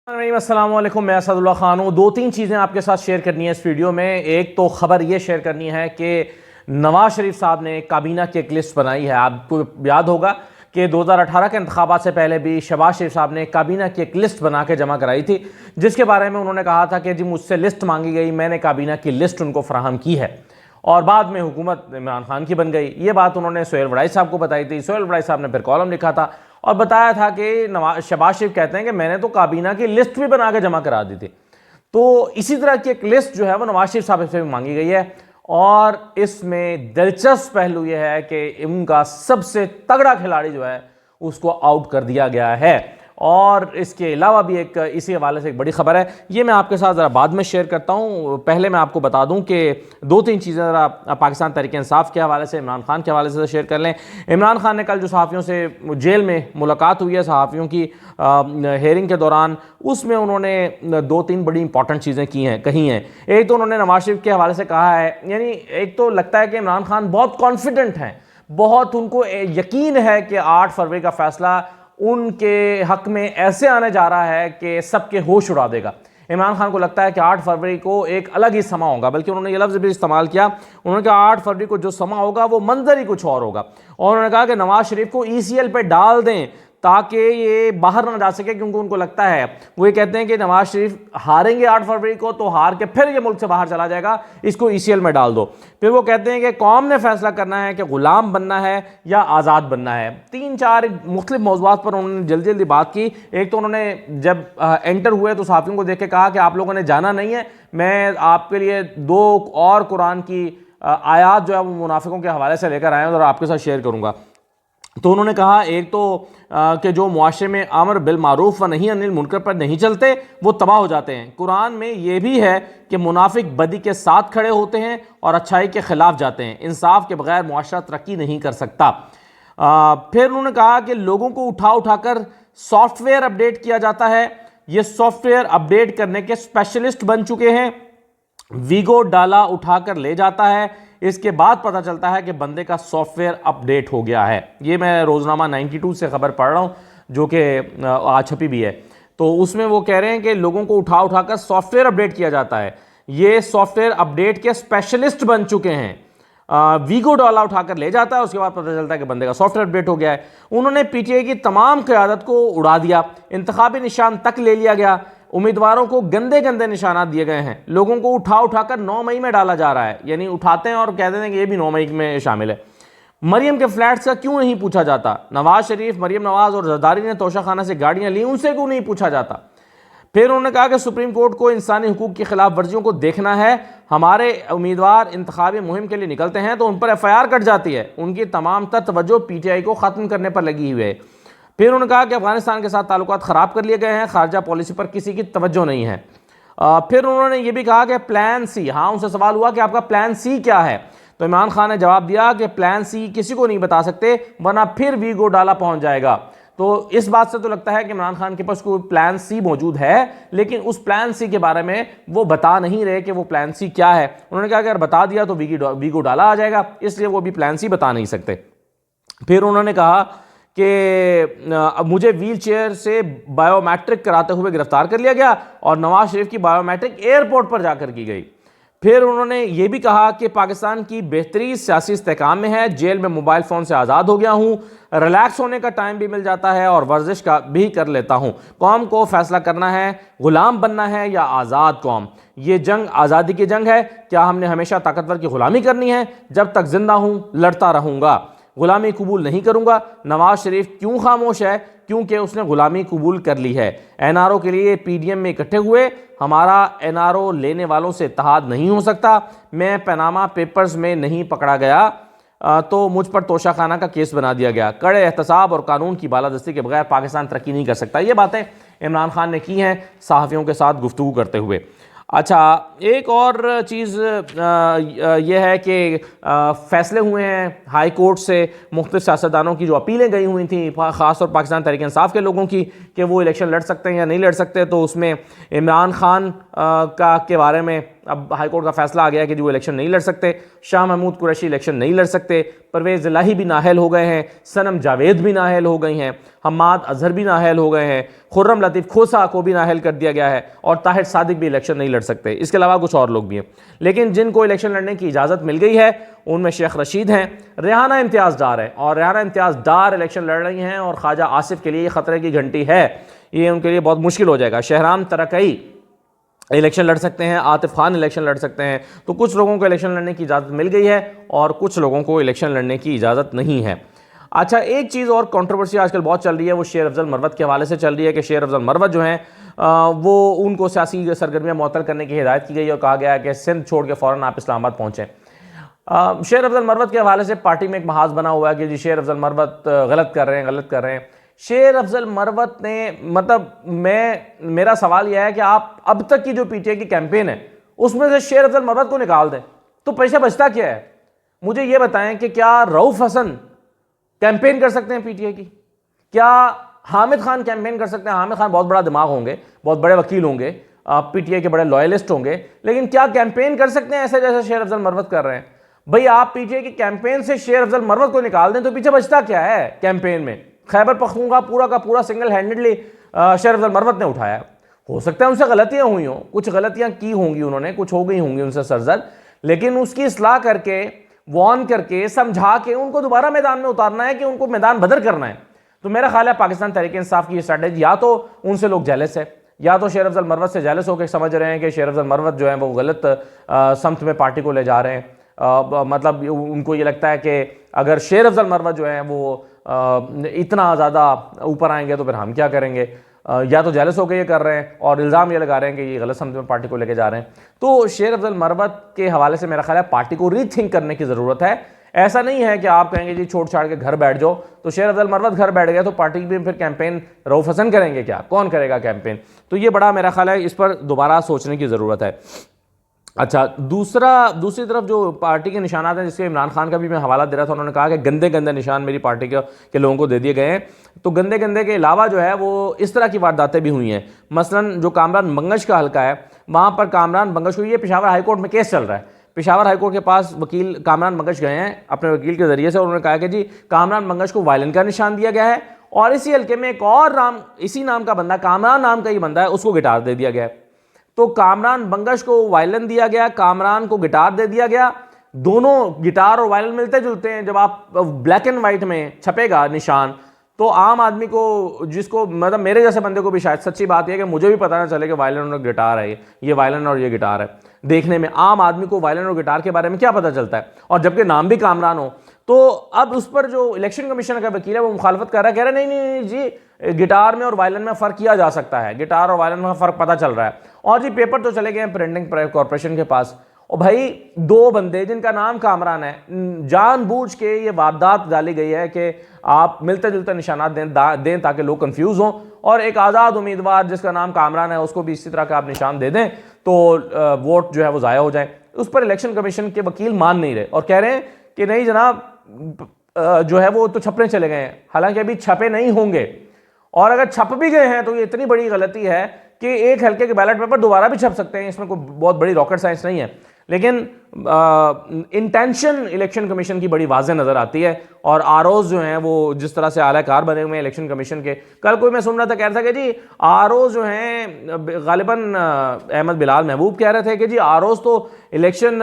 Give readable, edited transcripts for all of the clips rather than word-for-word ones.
अस्सलाम वालेकुम, मैं असदुल्ला खान हूँ। दो तीन चीज़ें आपके साथ शेयर करनी है इस वीडियो में। एक तो ख़बर ये शेयर करनी है कि नवाज शरीफ साहब ने काबीना की एक लिस्ट बनाई है। आपको याद होगा कि 2018 के इंतखाबात से पहले भी शहबाज शरीफ साहब ने काबीना की एक लिस्ट बना के जमा कराई थी, जिसके बारे में उन्होंने कहा था कि जी मुझसे लिस्ट मांगी गई, मैंने काबीना की लिस्ट उनको फराहम की है और बाद में हुकूमत इमरान खान की बन गई। ये बात उन्होंने सोहेल वड़ाई साहब को बताई थी। सोहेल वड़ाई साहब ने फिर कॉलम लिखा था और बताया था कि शहबाज शरीफ कहते हैं कि मैंने तो काबीना की लिस्ट भी बना के जमा करा दी थी। तो इसी तरह की एक लिस्ट जो है वो नवाज शरीफ साहब से भी मांगी गई है और इसमें दिलचस्प पहलू यह है कि उनका सबसे तगड़ा खिलाड़ी जो है उसको आउट कर दिया गया है। और इसके अलावा भी एक इसी हवाले से एक बड़ी खबर है, ये मैं आपके साथ ज़रा बाद में शेयर करता हूँ। पहले मैं आपको बता दूँ कि दो तीन चीज़ें ज़रा पाकिस्तान तहरीक इंसाफ के हवाले से, इमरान खान के हवाले से शेयर कर लें। इमरान खान ने कल जो सहाफ़ियों से जेल में मुलाकात हुई है, सहाफ़ियों की हेयरिंग के दौरान, उसमें उन्होंने दो तीन बड़ी इंपॉर्टेंट चीज़ें कही हैं। एक तो उन्होंने नवाज शरीफ के हवाले से कहा है, यानी एक तो लगता है कि इमरान खान बहुत कॉन्फिडेंट हैं, बहुत उनको यकीन है कि 8 फरवरी का फैसला उनके हक में ऐसे आने जा रहा है कि सबके होश उड़ा देगा। इमरान खान को लगता है कि 8 फरवरी को एक अलग ही समा होगा, बल्कि उन्होंने ये लफ्ज़ भी इस्तेमाल किया, उन्होंने कहा 8 फरवरी को जो समा होगा वो मंजर ही कुछ और होगा। और उन्होंने कहा कि नवाज शरीफ को ECL पे डाल दें ताकि ये बाहर ना जा सके, क्योंकि उनको लगता है, वो ये कहते हैं कि नवाज शरीफ हारेंगे 8 फरवरी को तो हार के फिर ये मुल्क से बाहर चला जाएगा, इसको ECL में डाल दो। फिर वो कहते हैं कि कौम ने फैसला करना है कि गुलाम बनना है या आज़ाद बनना है। 3-4 मुख्तलिफ मौज़ूआत पर उन्होंने जल्दी जल्दी बात की। एक तो उन्होंने जब एंटर हुए तो सहाफ़ियों को देख के कहा कि आप लोगों ने जाना नहीं है, मैं आपके लिए 2 और कुरान की आयात जो है वो मुनाफिकों के हवाले से लेकर आए और आपके साथ शेयर करूँगा। तो उन्होंने कहा एक तो कि जो मुआशरे में अमर बिल मारूफ व नहीं अनिल मुनकर पर नहीं चलते वो तबाह हो जाते हैं। कुरान में ये भी है कि मुनाफिक बदी के साथ खड़े होते हैं और अच्छाई के खिलाफ जाते हैं। इंसाफ के बगैर मुआशरा तरक्की नहीं कर सकता। फिर उन्होंने कहा कि लोगों को उठा उठाकर सॉफ्टवेयर अपडेट किया जाता है। ये सॉफ्टवेयर अपडेट करने के स्पेशलिस्ट बन चुके हैं। वीगो डाला उठाकर ले जाता है, इसके बाद पता चलता है कि बंदे का सॉफ्टवेयर अपडेट हो गया है। ये मैं रोज़नामा 92 से खबर पढ़ रहा हूँ, जो कि आज छपी भी है। तो उसमें वो कह रहे हैं कि लोगों को उठा उठाकर सॉफ्टवेयर अपडेट किया जाता है। ये सॉफ्टवेयर अपडेट के स्पेशलिस्ट बन चुके हैं। वीगो डाला उठाकर ले जाता है, उसके बाद पता चलता है कि बंदे का सॉफ्टवेयर अपडेट हो गया है। उन्होंने PTI की तमाम क़यादत को उड़ा दिया, इंतखाबी निशान तक ले लिया गया, उम्मीदवारों को गंदे गंदे निशानात दिए गए हैं, लोगों को उठा उठाकर 9 मई में डाला जा रहा है, यानी उठाते हैं और कहते हैं कि ये भी 9 मई में शामिल है। मरियम के फ्लैट्स का क्यों नहीं पूछा जाता? नवाज शरीफ, मरियम नवाज और जरदारी ने तोशाखाना से गाड़ियां ली, उनसे क्यों नहीं पूछा जाता? फिर उन्होंने कहा कि सुप्रीम कोर्ट को इंसानी हुकूक की खिलाफ वर्जियों को देखना है। हमारे उम्मीदवार इंतखाबी मुहिम के लिए निकलते हैं तो उन पर FIR कट जाती है, उनकी तमाम तवज्जो PTI को ख़त्म करने पर लगी हुई है। फिर उन्होंने कहा कि अफगानिस्तान के साथ ताल्लुकात ख़राब कर लिए गए हैं, खारजा पॉलिसी पर किसी की तवज्जो नहीं है। फिर उन्होंने ये भी कहा कि प्लान C, हाँ उनसे सवाल हुआ कि आपका प्लान C क्या है, तो इमरान खान ने जवाब दिया कि प्लान C किसी को नहीं बता सकते वरना फिर वीगो डाला पहुंच जाएगा। तो इस बात से तो लगता है कि इमरान खान के पास कोई प्लान C मौजूद है, लेकिन उस प्लान C के बारे में वो बता नहीं रहे कि वो प्लान C क्या है। उन्होंने कहा कि अगर बता दिया तो वीगो डाला आ जाएगा, इसलिए वो भी प्लान C बता नहीं सकते। फिर उन्होंने कहा कि मुझे व्हील चेयर से बायोमेट्रिक कराते हुए गिरफ्तार कर लिया गया और नवाज शरीफ की बायोमेट्रिक एयरपोर्ट पर जाकर की गई। फिर उन्होंने ये भी कहा कि पाकिस्तान की बेहतरी सियासी इस्तेकाम में है, जेल में मोबाइल फ़ोन से आज़ाद हो गया हूँ, रिलैक्स होने का टाइम भी मिल जाता है और वर्जिश का भी कर लेता हूँ। कौम को फैसला करना है, गुलाम बनना है या आज़ाद कौम। ये जंग आज़ादी की जंग है। क्या हमने हमेशा ताकतवर की गुलामी करनी है? जब तक जिंदा हूँ लड़ता रहूँगा, गुलामी कबूल नहीं करूंगा। नवाज शरीफ क्यों खामोश है? क्योंकि उसने गुलामी कबूल कर ली है। NRO के लिए PDM में इकट्ठे हुए, हमारा NRO लेने वालों से इत्तेहाद नहीं हो सकता। मैं पनामा पेपर्स में नहीं पकड़ा गया तो मुझ पर तोशाखाना का केस बना दिया गया। कड़े एहतसाब और कानून की बालादस्ती के बगैर पाकिस्तान तरक्की नहीं कर सकता। ये बातें इमरान खान ने की हैं सहाफ़ियों के साथ गुफ्तगू करते हुए। अच्छा, एक और चीज़ यह है कि फ़ैसले हुए हैं हाई कोर्ट से, मुख्तलिफ सियासतदानों की जो अपीलें गई हुई थी, ख़ासतौर पाकिस्तान तहरीक इंसाफ के लोगों की, कि वो इलेक्शन लड़ सकते हैं या नहीं लड़ सकते, तो उसमें इमरान खान के बारे में अब हाई कोर्ट का फैसला आ गया कि जो इलेक्शन नहीं लड़ सकते, शाह महमूद कुरैशी इलेक्शन नहीं लड़ सकते, परवेज़ इलाही भी नाअहल हो गए हैं, सनम जावेद भी नाअहल हो गई हैं, हम्माद अजहर भी नाअहल हो गए हैं, खुर्रम लतीफ़ खोसा को भी नाअहल कर दिया गया है और ताहिर सादिक भी इलेक्शन नहीं लड़ सकते। इसके अलावा कुछ और लोग भी हैं, लेकिन जिनको इलेक्शन लड़ने की इजाज़त मिल गई है उनमें शेख रशीद हैं, रेहाना इम्तियाज़ डार है, और रेहाना इम्तियाज़ डार इलेक्शन लड़ रही हैं और ख्वाजा आसिफ के लिए ख़तरे की घंटी है, ये उनके लिए बहुत मुश्किल हो जाएगा। शहराम तरकई इलेक्शन लड़ सकते हैं, आतिफ खान इलेक्शन लड़ सकते हैं। तो कुछ लोगों को इलेक्शन लड़ने की इजाज़त मिल गई है और कुछ लोगों को इलेक्शन लड़ने की इजाज़त नहीं है। अच्छा, एक चीज़ और कंट्रोवर्सी आजकल बहुत चल रही है, वो शेर अफजल मरवत के हवाले से चल रही है कि शेर अफजल मरवत जो हैं वो उनको सियासी सरगर्मियाँ मुअत्तल करने की हिदायत की गई और कहा गया है कि सिंध छोड़ के फ़ौरन आप इस्लामाबाद पहुँचें। शेर अफजल मरवत के हवाले से पार्टी में एक महाज बना हुआ है कि जी शेर अफजल मरवत गलत कर रहे हैं। शेर अफजल मरवत ने मतलब मेरा सवाल यह है कि आप अब तक की जो पीटीआई की कैंपेन है उसमें से शेर अफजल मरवत को निकाल दें तो पैसा बचता क्या है? मुझे यह बताएं कि क्या रऊफ हसन कैंपेन कर सकते हैं पीटीआई की? क्या हामिद खान कैंपेन कर सकते हैं? हामिद खान बहुत बड़ा दिमाग होंगे, बहुत बड़े वकील होंगे, पीटीआई के बड़े लॉयलिस्ट होंगे, लेकिन क्या कैंपेन कर सकते हैं ऐसे जैसे शेर अफजल मरवत कर रहे हैं? भाई आप पीटीआई की कैंपेन से शेर अफजल मरवत को निकाल दें तो पीछे बचता क्या है कैंपेन में? खैबर पख्तूनख्वा पूरा का पूरा सिंगल हैंडेडली शेर अफजल मरवत ने उठाया। हो सकता है उनसे गलतियां हुई हों, कुछ गलतियां की होंगी उन्होंने, कुछ हो गई होंगी उनसे सरजद, लेकिन उसकी इस्लाह करके, वार्न करके, समझा के उनको दोबारा मैदान में उतारना है कि उनको मैदान बदर करना है। तो मेरा ख्याल है पाकिस्तान तहरीक इंसाफ की ये स्ट्रैटेजी, या तो उनसे लोग जेलस है, या तो शेर अफजल मरवत से जेलस होकर समझ रहे हैं कि शेर अफजल मरवत जो है वो गलत समत में पार्टी को ले जा रहे हैं। मतलब उनको ये लगता है कि अगर शेर अफजल मरवत जो है वो इतना ज़्यादा ऊपर आएंगे तो फिर हम क्या करेंगे, या तो जेलस होकर ये कर रहे हैं और इल्ज़ाम ये लगा रहे हैं कि ये गलत समझ में पार्टी को लेके जा रहे हैं। तो शेर अफजल मरवत के हवाले से मेरा ख्याल है पार्टी को रीथिंक करने की ज़रूरत है। ऐसा नहीं है कि आप कहेंगे जी छोड़ छाड़ के घर बैठ जाओ, तो शेर अफजल मरवत घर बैठ गया तो पार्टी भी फिर कैंपेन रऊफ हसन करेंगे क्या? कौन करेगा कैंपेन? तो ये बड़ा मेरा ख्याल है इस पर दोबारा सोचने की ज़रूरत है। अच्छा, दूसरी तरफ जो पार्टी के निशानात हैं, जिसके इमरान खान का भी मैं हवाला दे रहा था, उन्होंने कहा कि गंदे गंदे निशान मेरी पार्टी के लोगों को दे दिए गए हैं। तो गंदे गंदे के अलावा जो है वो इस तरह की वारदातें भी हुई हैं। मसलन जो कामरान बंगश का हल्का है, वहाँ पर कामरान बंगश को, ये पेशावर हाईकोर्ट में केस चल रहा है, पेशावर हाईकोर्ट के पास वकील कामरान बंगश गए हैं अपने वकील के ज़रिए से, उन्होंने कहा कि जी कामरान बंगश को वायलिन का निशान दिया गया है और इसी हल्के में एक और इसी नाम का बंदा, कामरान नाम का ही बंदा है, उसको गिटार दे दिया गया है। तो कामरान बंगश को वायलिन दिया गया, कामरान को गिटार दे दिया गया। दोनों गिटार और वायलिन मिलते जुलते हैं। जब आप ब्लैक एंड वाइट में छपेगा निशान तो आम आदमी को, जिसको मतलब मेरे जैसे बंदे को भी शायद, सच्ची बात यह है कि मुझे भी पता ना चले कि वायलिन और गिटार है, ये वायलिन और ये गिटार है। देखने में आम आदमी को वायलिन और गिटार के बारे में क्या पता चलता है, और जबकि नाम भी कामरान हो। तो अब उस पर जो इलेक्शन कमीशन का वकील है वो मुखालफत कर रहा है, कह रहा है नहीं जी गिटार में और वायलिन में फ़र्क किया जा सकता है, गिटार और वायलिन में फ़र्क पता चल रहा है। और जी पेपर तो चले गए हैं प्रिंटिंग कॉरपोरेशन के पास, और भाई दो बंदे जिनका नाम कामरान है, जानबूझ के ये वारदात डाली गई है कि आप मिलते जुलते निशानात दें ताकि लोग कंफ्यूज हों, और एक आज़ाद उम्मीदवार जिसका नाम कामरान है उसको भी इसी तरह का आप निशान दे दें तो वोट जो है वो ज़ाया हो जाए। उस पर इलेक्शन कमीशन के वकील मान नहीं रहे और कह रहे हैं कि नहीं जनाब, जो है वो तो छपने चले गए हैं, हालांकि अभी छपे नहीं होंगे, और अगर छप भी गए हैं तो ये इतनी बड़ी गलती है कि एक हल्के के बैलेट पेपर दोबारा भी छप सकते हैं, इसमें कोई बहुत बड़ी रॉकेट साइंस नहीं है। लेकिन इंटेंशन इलेक्शन कमीशन की बड़ी वाज़ेह नज़र आती है, और आरओज़ जो हैं वो जिस तरह से आलाकार बने हुए हैं इलेक्शन कमीशन के। कल कोई मैं सुन रहा था, कह रहा था कि जी आरओज़ जो हैं, गालिबन अहमद बिलाल महबूब कह रहे थे कि जी आरओज़ तो इलेक्शन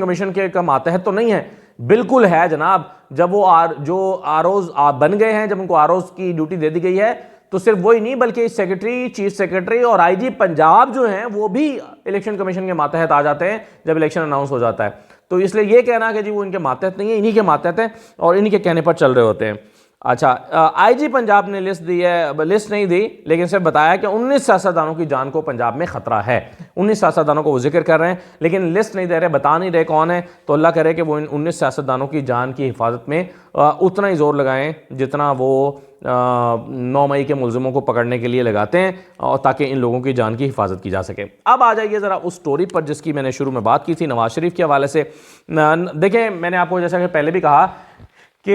कमीशन के का मातहत तो नहीं है। बिल्कुल है जनाब, जब वो जो आरओज़ बन गए हैं, जब उनको आरओज़ की ड्यूटी दे दी गई है, तो सिर्फ वही नहीं बल्कि सेक्रेटरी, चीफ सेक्रेटरी और आईजी पंजाब जो हैं वो भी इलेक्शन कमीशन के मातहत आ जाते हैं जब इलेक्शन अनाउंस हो जाता है। तो इसलिए ये कहना कि जी वो इनके मातहत नहीं है, इन्हीं के मातहत हैं और इन्हीं के कहने पर चल रहे होते हैं। अच्छा, आईजी पंजाब ने लिस्ट दी है, लिस्ट नहीं दी लेकिन सिर्फ बताया कि 19 सियासतदानों की जान को पंजाब में खतरा है। 19 सियासतदानों को वो जिक्र कर रहे हैं लेकिन लिस्ट नहीं दे रहे, बता नहीं रहे कौन है। तो अल्लाह करे कि वो इन 19 सियासतदानों की जान की हिफाजत में उतना ही जोर लगाएं जितना वो 9 मई के मुलजिमों को पकड़ने के लिए लगाते हैं, और ताकि इन लोगों की जान की हिफाजत की जा सके। अब आ जाइए ज़रा उस स्टोरी पर जिसकी मैंने शुरू में बात की थी, नवाज शरीफ के हवाले से। देखें, मैंने आपको जैसा कि पहले भी कहा कि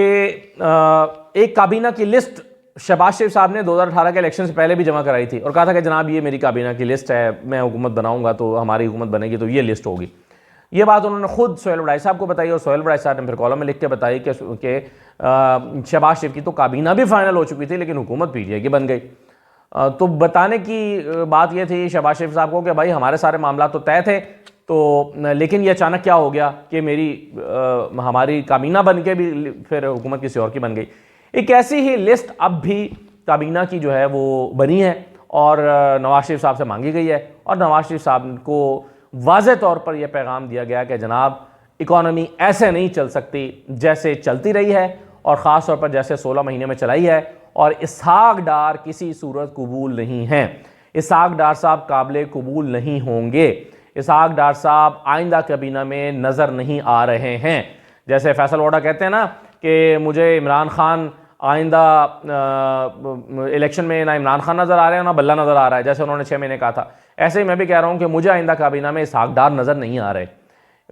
एक काबीना की लिस्ट शहबाज शरीफ साहब ने 2018 के इलेक्शन से पहले भी जमा कराई थी और कहा था कि जनाब ये मेरी काबीना की लिस्ट है, मैं हुकूमत बनाऊंगा तो हमारी हुकूमत बनेगी तो ये लिस्ट होगी। ये बात उन्होंने खुद सोहेल बड़ाई साहब को बताई और सोहेल बड़ाई साहब ने फिर कॉलम में लिख के बताई कि शहबाज शरीफ की तो काबीना भी फाइनल हो चुकी थी लेकिन हुकूमत पीटीआई की बन गई। तो बताने की बात यह थी शहबाज शरीफ साहब को कि भाई हमारे सारे मामला तो तय थे, तो लेकिन ये अचानक क्या हो गया कि हमारी काबीना बन के भी फिर हुकूमत किसी और की बन गई। एक ऐसी ही लिस्ट अब भी काबीना की जो है वो बनी है और नवाज शरीफ साहब से मांगी गई है और नवाज शरीफ साहब को वाज़े तौर पर यह पैगाम दिया गया कि जनाब इकॉनमी ऐसे नहीं चल सकती जैसे चलती रही है और ख़ास तौर पर जैसे 16 महीने में चलाई है, और इसहाक डार किसी सूरत कबूल नहीं है। इसहाक डार साहब काबिल कबूल नहीं होंगे। इसहाक डार साहब आइंदा काबीना में नज़र नहीं आ रहे हैं। जैसे फैसल वोडा कहते हैं ना कि मुझे इमरान खान आइंदा इलेक्शन में ना इमरान खान नज़र आ रहे हैं ना बल्ला नज़र आ रहा है, जैसे उन्होंने 6 महीने कहा था, ऐसे ही मैं भी कह रहा हूँ कि मुझे आइंदा काबीना में इसहाक डार नज़र नहीं आ रहे।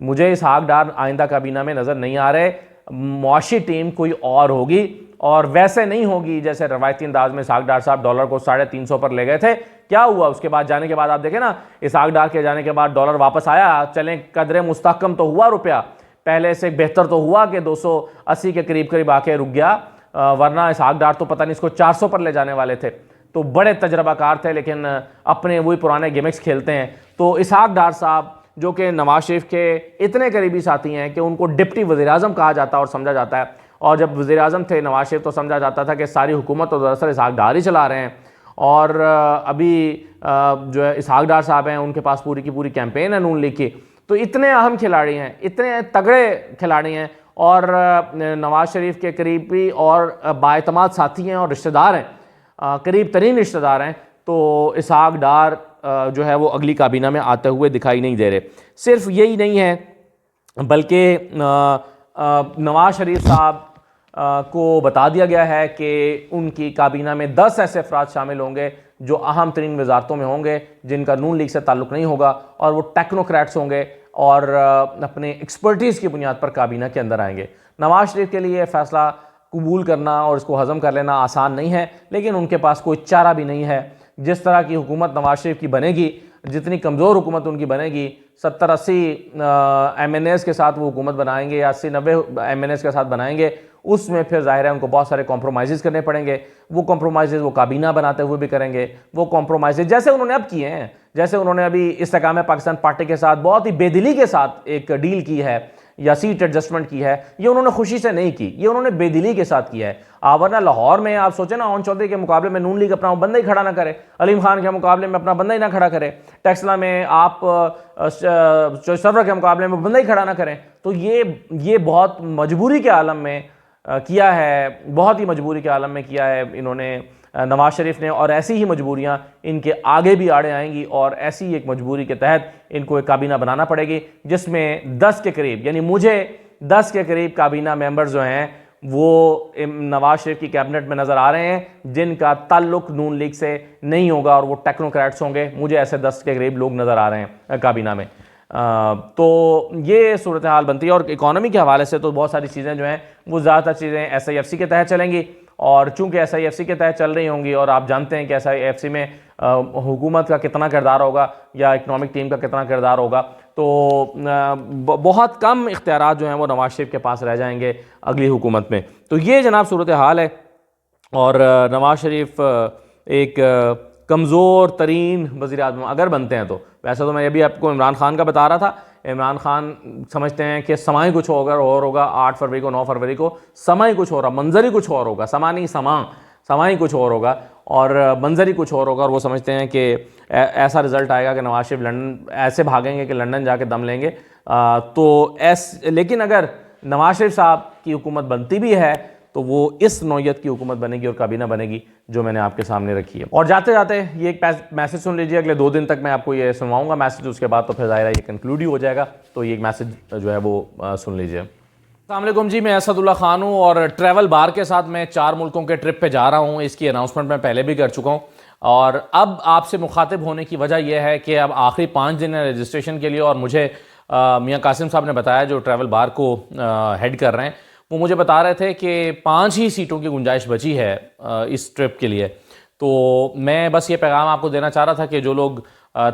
मुझे इसहाक डार आइंदा काबीना में नज़र नहीं आ रहे। मुआशी टीम कोई और होगी और वैसे नहीं होगी जैसे रवायती अंदाज में इसहाक डार साहब डॉलर को 350 पर ले गए थे। क्या हुआ उसके बाद, जाने के बाद आप देखें ना, इसहाक डार के जाने के बाद डॉलर वापस आया, चलें कदरे मुस्तहकम तो हुआ रुपया, पहले से बेहतर तो हुआ कि 280 के करीब करीब आके रुक गया, वरना इसहाक डार तो पता नहीं इसको 400 पर ले जाने वाले थे। तो बड़े तजर्बाकार थे लेकिन अपने वही पुराने गिमिक्स खेलते हैं। तो इसहाक डार साहब जो कि नवाज शरीफ के इतने करीबी साथी हैं कि उनको डिप्टी वज़ीर-ए-आज़म कहा जाता है और समझा जाता है, और जब वज़ीर-ए-आज़म थे नवाज शरीफ तो समझा जाता था कि सारी हुकूमत तो दरअसल इसहाक डार ही चला रहे हैं। और अभी जो है इसहाक डार साहब हैं, उनके पास पूरी की पूरी कैंपेन है नून लीग की। तो इतने अहम खिलाड़ी हैं, इतने तगड़े खिलाड़ी हैं और नवाज शरीफ के करीबी और बाएतमाद साथी हैं और रिश्तेदार हैं, करीब तरीन रिश्तेदार हैं। तो इसहाक डार जो है वो अगली काबीना में आते हुए दिखाई नहीं दे रहे। सिर्फ यही नहीं है बल्कि नवाज शरीफ साहब को बता दिया गया है कि उनकी काबीना में 10 ऐसे अफराद शामिल होंगे जो अहम तरीन वजारतों में होंगे, जिनका नून लीग से ताल्लुक़ नहीं होगा, और वो टेक्नोक्रेट्स होंगे और अपने एक्सपर्टीज़ की बुनियाद पर काबीना के अंदर आएंगे। नवाज शरीफ के लिए फ़ैसला कबूल करना और इसको हज़म कर लेना आसान नहीं है, लेकिन उनके पास कोई चारा भी नहीं है। जिस तरह की हुकूमत नवाज शरीफ की बनेगी, जितनी कमज़ोर हुकूमत उनकी बनेगी, 70-80 MNAs के साथ वो हुकूमत बनाएंगे या 80-90 MNAs के साथ बनाएंगे, उसमें फिर ज़ाहिर है उनको बहुत सारे कॉम्प्रोमाइज़ करने पड़ेंगे। वो कॉम्प्रोमाइज़ वो काबीना बनाते हुए भी करेंगे, वो कॉम्प्रोमाइज़ जैसे उन्होंने अब किए हैं, जैसे उन्होंने अभी इस्तेकाम पाकिस्तान पार्टी के साथ बहुत ही बेदिली के साथ एक डील की है या सीट एडजस्टमेंट की है, ये उन्होंने खुशी से नहीं की, ये उन्होंने बेदिली के साथ किया है। वरना लाहौर में आप सोचें ना, ओन चौधरी के मुकाबले में नून लीग अपना बंदा ही खड़ा ना करे, अलीम खान के मुकाबले में अपना बंदा ही ना खड़ा करे, टेक्सला में आप सरवर के मुकाबले में बंदा ही खड़ा ना करें। तो ये बहुत मजबूरी के आलम में किया है, बहुत ही मजबूरी के आलम में किया है इन्होंने नवाज शरीफ ने, और ऐसी ही मजबूरियां इनके आगे भी आड़े आएंगी और ऐसी एक मजबूरी के तहत इनको एक काबीना बनाना पड़ेगी जिसमें 10 के करीब, यानी मुझे 10 के करीब काबीना मेंबर्स जो हैं वो नवाज शरीफ की कैबिनेट में नज़र आ रहे हैं जिनका ताल्लुक नून लीग से नहीं होगा और वो टेक्नोक्रेट्स होंगे। मुझे ऐसे 10 के करीब लोग नज़र आ रहे हैं काबीना में। तो ये सूरत हाल बनती है। और इकॉनमी के हवाले से तो बहुत सारी चीज़ें जो हैं वो ज़्यादातर चीज़ें SIFC के तहत चलेंगी, और चूंकि SIFC के तहत चल रही होंगी और आप जानते हैं कि SIFC में हुकूमत का कितना किरदार होगा या इकनॉमिक टीम का कितना किरदार होगा, तो बहुत कम इख्तियारात जो हैं वो नवाज शरीफ के पास रह जाएंगे अगली हुकूमत में। तो ये जनाब सूरत हाल है। और नवाज शरीफ एक कमज़ोर तरीन वज़ीर-ए-आज़म अगर बनते हैं तो, वैसे तो मैं अभी आपको इमरान खान का बता रहा था, इमरान खान समझते हैं कि समय कुछ और होगा, 8 फरवरी को 9 फरवरी को समय कुछ हो रहा, मंजर ही कुछ और होगा, समा नहीं समा ही कुछ और होगा और मंजर ही कुछ और होगा, और वो समझते हैं कि ऐसा रिज़ल्ट आएगा कि नवाज शरीफ लंदन ऐसे भागेंगे कि लंदन जाके दम लेंगे। लेकिन अगर नवाज शरीफ साहब की हुकूमत बनती भी है तो वो इस नौयत की हुकूमत बनेगी और काबीना बनेगी जो मैंने आपके सामने रखी है। और जाते जाते ये एक मैसेज सुन लीजिए, अगले 2 दिन तक मैं आपको ये सुनवाऊंगा मैसेज, उसके बाद तो फिर ज़ाहिर है ये कंक्लूड ही हो जाएगा। तो ये एक मैसेज जो है वो सुन लीजिए। अस्सलाम वालेकुम जी, मैं असदुल्ला खान हूँ और ट्रैवल बार के साथ मैं 4 मुल्कों के ट्रिप पे जा रहा हूँ। इसकी अनाउंसमेंट मैं पहले भी कर चुका हूँ और अब आपसे मुखातिब होने की वजह यह है कि अब आखिरी 5 दिन है रजिस्ट्रेशन के लिए, और मुझे मियाँ कासिम साहब ने बताया जो ट्रैवल बार को हेड कर रहे हैं, वो मुझे बता रहे थे कि 5 ही सीटों की गुंजाइश बची है इस ट्रिप के लिए। तो मैं बस ये पैगाम आपको देना चाह रहा था कि जो लोग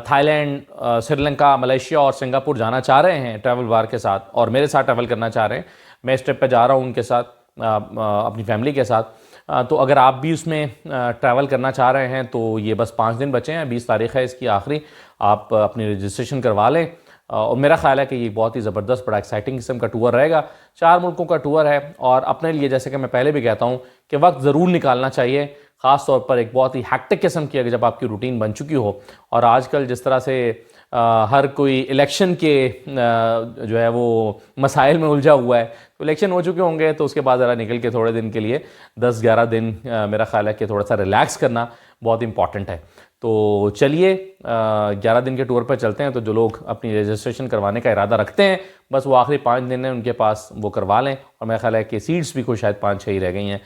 थाईलैंड, श्रीलंका, मलेशिया और सिंगापुर जाना चाह रहे हैं ट्रैवल बार के साथ और मेरे साथ ट्रैवल करना चाह रहे हैं, मैं इस ट्रिप पे जा रहा हूँ उनके साथ, अपनी फैमिली के साथ। तो अगर आप भी उसमें ट्रैवल करना चाह रहे हैं तो ये बस 5 दिन बचे हैं, 20 तारीख है इसकी आखिरी। आप अपनी रजिस्ट्रेशन करवा लें और मेरा ख्याल है कि ये बहुत ही ज़बरदस्त, बड़ा एक्साइटिंग किस्म का टूर रहेगा। 4 मुल्कों का टूर है और अपने लिए, जैसे कि मैं पहले भी कहता हूँ, कि वक्त ज़रूर निकालना चाहिए, ख़ास तौर पर एक बहुत ही हैक्टिक किस्म की, अगर जब आपकी रूटीन बन चुकी हो। और आजकल जिस तरह से हर कोई इलेक्शन के जो है वो मसाइल में उलझा हुआ है, तो इलेक्शन हो चुके होंगे तो उसके बाद ज़रा निकल के थोड़े दिन के लिए 10-11 दिन मेरा ख्याल है कि थोड़ा सा रिलैक्स करना बहुत इंपॉर्टेंट है। तो चलिए 11 दिन के टूर पर चलते हैं। तो जो लोग अपनी रजिस्ट्रेशन करवाने का इरादा रखते हैं, बस वो आखिरी 5 दिन हैं उनके पास, वो करवा लें। और मेरा ख्याल है कि सीट्स भी कुछ शायद 5-6 ही रह गई हैं,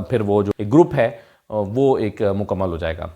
फिर वो जो एक ग्रुप है वो एक मुकम्मल हो जाएगा।